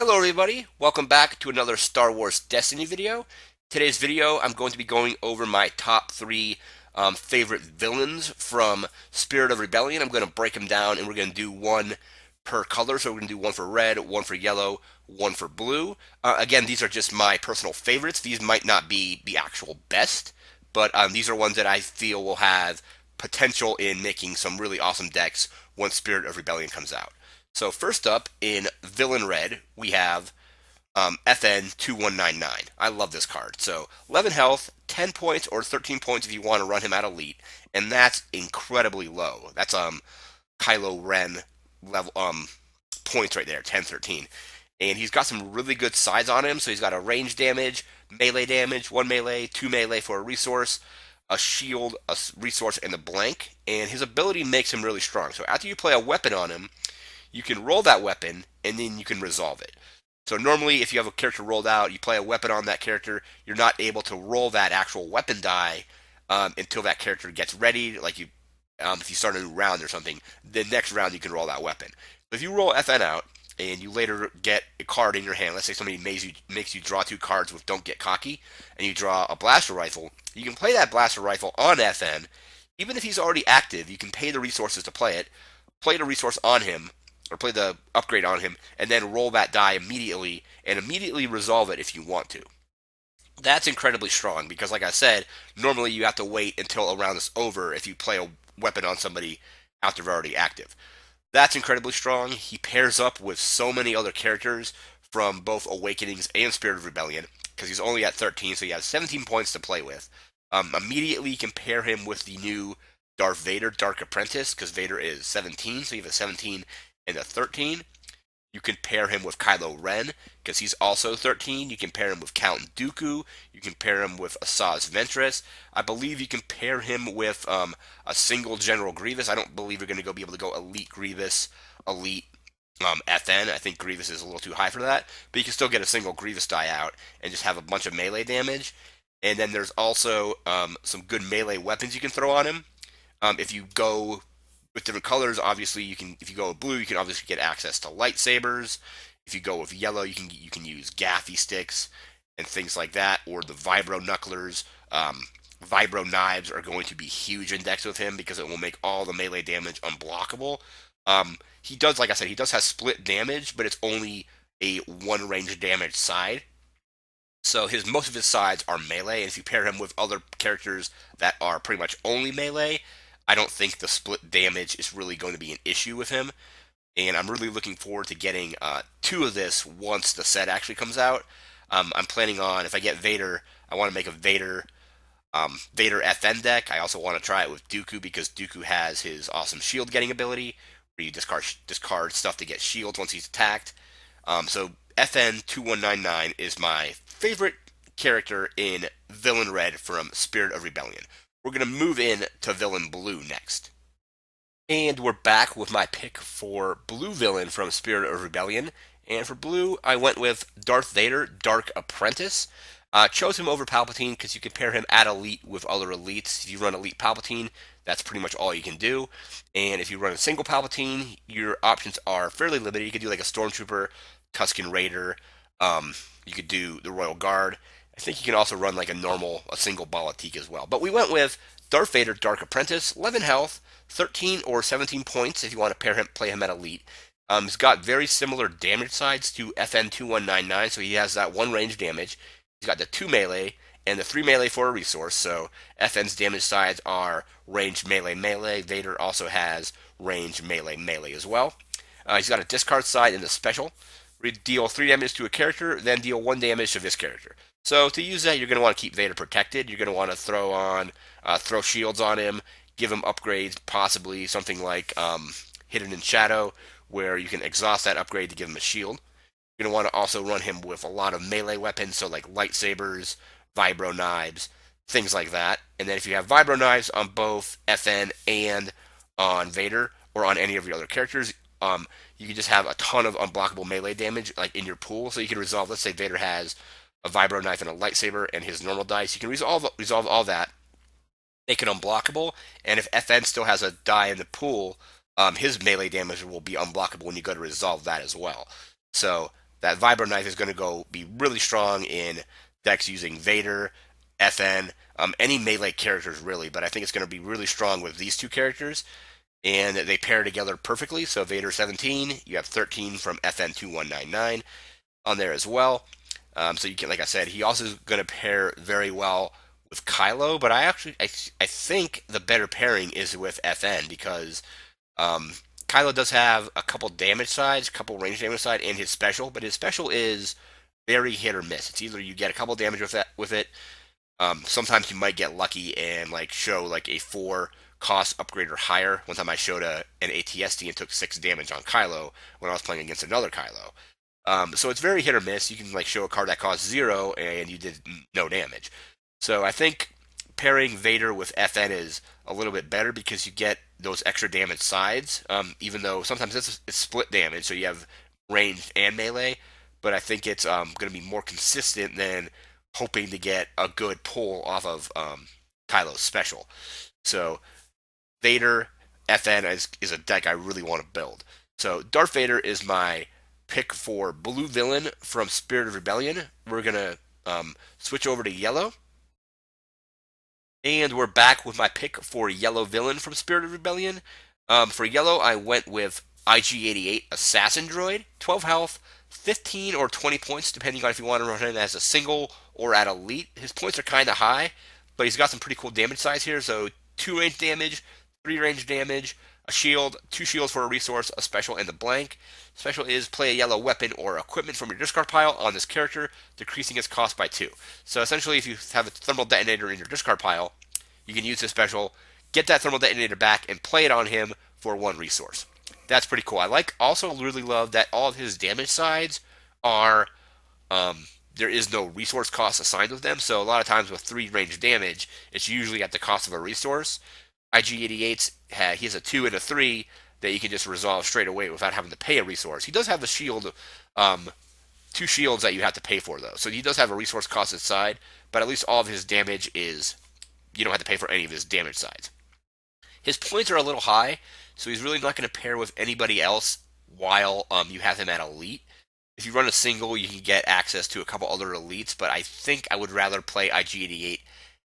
Hello everybody, welcome back to another Star Wars Destiny video. Today's video I'm going to be going over my top 3 favorite villains from Spirit of Rebellion. I'm going to break them down and we're going to do one per color. So we're going to do one for red, one for yellow, one for blue. Again, these are just my personal favorites. These might not be the actual best, but these are ones that I feel will have potential in making some really awesome decks once Spirit of Rebellion comes out. So first up in Villain Red, we have FN2199. I love this card. So 11 health, 10 points or 13 points if you want to run him at elite, and that's incredibly low. That's Kylo Ren level points right there, 10, 13. And he's got some really good sides on him. So he's got a range damage, melee damage, 1 melee, 2 melee for a resource, a shield, a resource, and a blank. And his ability makes him really strong. So after you play a weapon on him, you can roll that weapon and then you can resolve it. So normally if you have a character rolled out, you play a weapon on that character, you're not able to roll that actual weapon die until that character gets ready. Like if you start a new round or something, the next round you can roll that weapon. But if you roll FN out and you later get a card in your hand, let's say somebody makes you draw 2 cards with Don't Get Cocky, and you draw a blaster rifle, you can play that blaster rifle on FN. Even if he's already active, you can pay the resources to play it, play the resource on him, or play the upgrade on him, and then roll that die immediately, and immediately resolve it if you want to. That's incredibly strong, because like I said, normally you have to wait until a round is over if you play a weapon on somebody after they're already active. That's incredibly strong. He pairs up with so many other characters from both Awakenings and Spirit of Rebellion, because he's only at 13, so he has 17 points to play with. Immediately you can pair him with the new Darth Vader Dark Apprentice, because Vader is 17, so you have a 17 and a 13. You can pair him with Kylo Ren, because he's also 13. You can pair him with Count Dooku. You can pair him with Asajj Ventress. I believe you can pair him with a single General Grievous. I don't believe you're going to be able to go Elite Grievous, Elite FN. I think Grievous is a little too high for that. But you can still get a single Grievous die out and just have a bunch of melee damage. And then there's also some good melee weapons you can throw on him. If you go with different colors, obviously you can. If you go with blue, you can obviously get access to lightsabers. If you go with yellow, you can use gaffy sticks and things like that, or the vibro knucklers. Vibro knives are going to be huge in decks with him because it will make all the melee damage unblockable. He does, like I said, he does have split damage, but it's only a one range damage side. So most of his sides are melee, and if you pair him with other characters that are pretty much only melee, I don't think the split damage is really going to be an issue with him. And I'm really looking forward to getting 2 of this once the set actually comes out. I'm planning on, if I get Vader, I want to make a Vader FN deck. I also want to try it with Dooku because Dooku has his awesome shield getting ability, where you discard stuff to get shields once he's attacked. So FN2199 is my favorite character in Villain Red from Spirit of Rebellion. We're going to move in to Villain Blue next. And we're back with my pick for Blue Villain from Spirit of Rebellion. And for Blue, I went with Darth Vader Dark Apprentice. Chose him over Palpatine because you can pair him at Elite with other Elites. If you run Elite Palpatine, that's pretty much all you can do. And if you run a single Palpatine, your options are fairly limited. You could do like a Stormtrooper, Tusken Raider. You could do the Royal Guard. I think you can also run like a single Balatik as well. But we went with Darth Vader Dark Apprentice, 11 health, 13 or 17 points if you want to play him at Elite. He's got very similar damage sides to FN2199, so he has that 1 range damage. He's got the 2 melee and the 3 melee for a resource, so FN's damage sides are ranged melee melee. Vader also has ranged melee melee as well. He's got a discard side in the special. Deal 3 damage to a character, then deal 1 damage to this character. So to use that, you're going to want to keep Vader protected. You're going to want to throw shields on him, give him upgrades, possibly something like Hidden in Shadow, where you can exhaust that upgrade to give him a shield. You're going to want to also run him with a lot of melee weapons, so like lightsabers, vibro knives, things like that. And then if you have vibro knives on both FN and on Vader, or on any of your other characters, you can just have a ton of unblockable melee damage like in your pool. So you can resolve, let's say Vader has a vibro knife and a lightsaber and his normal dice. You can resolve all that, make it unblockable, and if FN still has a die in the pool, his melee damage will be unblockable when you go to resolve that as well. So that Vibro Knife is going to be really strong in decks using Vader, FN, any melee characters really, but I think it's going to be really strong with these two characters, and they pair together perfectly. So Vader 17, you have 13 from FN 2199 on there as well. So you can, like I said, he also is going to pair very well with Kylo, but I think the better pairing is with FN because um, Kylo does have a couple damage sides, a couple range damage side, and his special, but his special is very hit or miss. It's either you get a couple damage with it. Sometimes you might get lucky and like show like a 4 cost upgrade or higher. One time I showed an ATST and took 6 damage on Kylo when I was playing against another Kylo. So it's very hit or miss. You can like show a card that costs 0 and you did no damage. So I think pairing Vader with FN is a little bit better because you get those extra damage sides. Even though sometimes it's split damage, so you have ranged and melee. But I think it's going to be more consistent than hoping to get a good pull off of Kylo's special. So Vader FN is a deck I really want to build. So Darth Vader is my pick for blue villain from Spirit of Rebellion. We're gonna switch over to yellow, and we're back with my pick for yellow villain from Spirit of Rebellion. For yellow, I went with IG-88 Assassin Droid, 12 health, 15 or 20 points, depending on if you want to run him as a single or at elite. His points are kind of high, but he's got some pretty cool damage size here. So 2 range damage, 3 range damage, a shield, 2 shields for a resource, a special, and a blank. Special is play a yellow weapon or equipment from your discard pile on this character, decreasing its cost by 2. So essentially, if you have a thermal detonator in your discard pile, you can use this special, get that thermal detonator back, and play it on him for 1 resource. That's pretty cool. Also really love that all of his damage sides are there is no resource cost assigned with them. So a lot of times with 3 range damage, it's usually at the cost of a resource. IG-88's he has a 2 and a 3 that you can just resolve straight away without having to pay a resource. He does have a shield, 2 shields that you have to pay for though. So he does have a resource cost inside, but at least all of his damage is you don't have to pay for any of his damage sides. His points are a little high, so he's really not going to pair with anybody else while you have him at elite. If you run a single, you can get access to a couple other elites, but I think I would rather play IG-88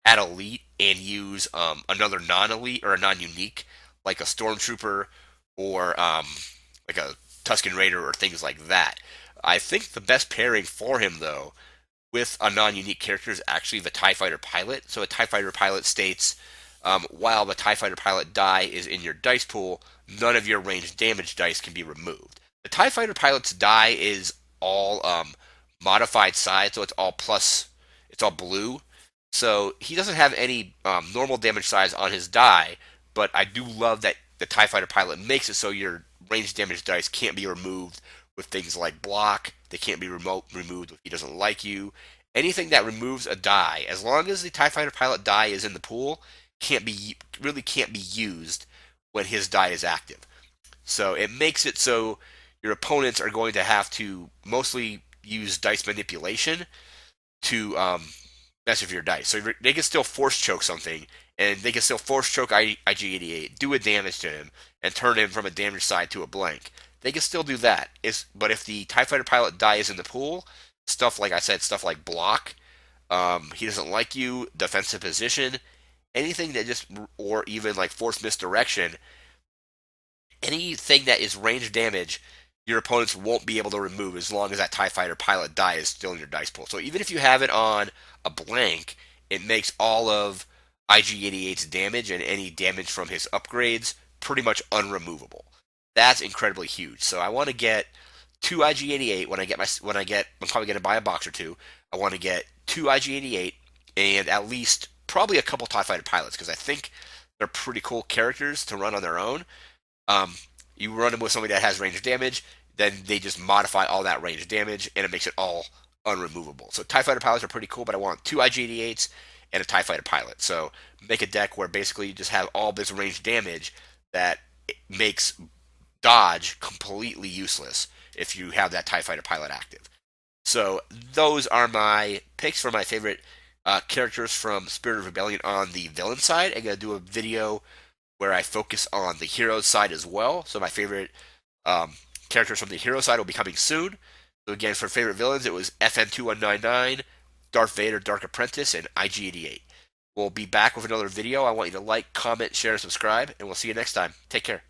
at elite and use another non-elite or a non-unique, like a Stormtrooper or like a Tusken Raider or things like that. I think the best pairing for him, though, with a non-unique character is actually the TIE Fighter Pilot. So a TIE Fighter Pilot states, while the TIE Fighter Pilot die is in your dice pool, none of your ranged damage dice can be removed. The TIE Fighter Pilot's die is all modified side, so it's all plus, it's all blue. So he doesn't have any normal damage size on his die, but I do love that the TIE Fighter Pilot makes it so your ranged damage dice can't be removed with things like block. They can't be removed if he doesn't like you. Anything that removes a die, as long as the TIE Fighter Pilot die is in the pool, can't be used when his die is active. So it makes it so your opponents are going to have to mostly use dice manipulation to mess with your dice. So they can still force choke something, and they can still force choke IG-88, do a damage to him, and turn him from a damage side to a blank. They can still do that. But if the TIE Fighter Pilot die is in the pool, stuff like I said, stuff like block, he doesn't like you, defensive position, anything that just, or even like force misdirection, anything that is range damage, your opponents won't be able to remove as long as that TIE Fighter Pilot die is still in your dice pool. So even if you have it on a blank, it makes all of IG-88's damage and any damage from his upgrades pretty much unremovable. That's incredibly huge. So I want to get 2 IG-88 I'm probably going to buy a box or 2. I want to get 2 IG-88 and at least probably a couple TIE Fighter Pilots because I think they're pretty cool characters to run on their own. You run them with somebody that has range damage, then they just modify all that range damage, and it makes it all unremovable. So TIE Fighter Pilots are pretty cool, but I want 2 IG-88s and a TIE Fighter Pilot. So make a deck where basically you just have all this range damage that makes dodge completely useless if you have that TIE Fighter Pilot active. So those are my picks for my favorite characters from Spirit of Rebellion on the villain side. I'm going to do a video where I focus on the hero side as well. So my favorite characters from the hero side will be coming soon. So again, for favorite villains, it was FN2199, Darth Vader Dark Apprentice, and IG88. We'll be back with another video. I want you to like, comment, share, and subscribe, and we'll see you next time. Take care.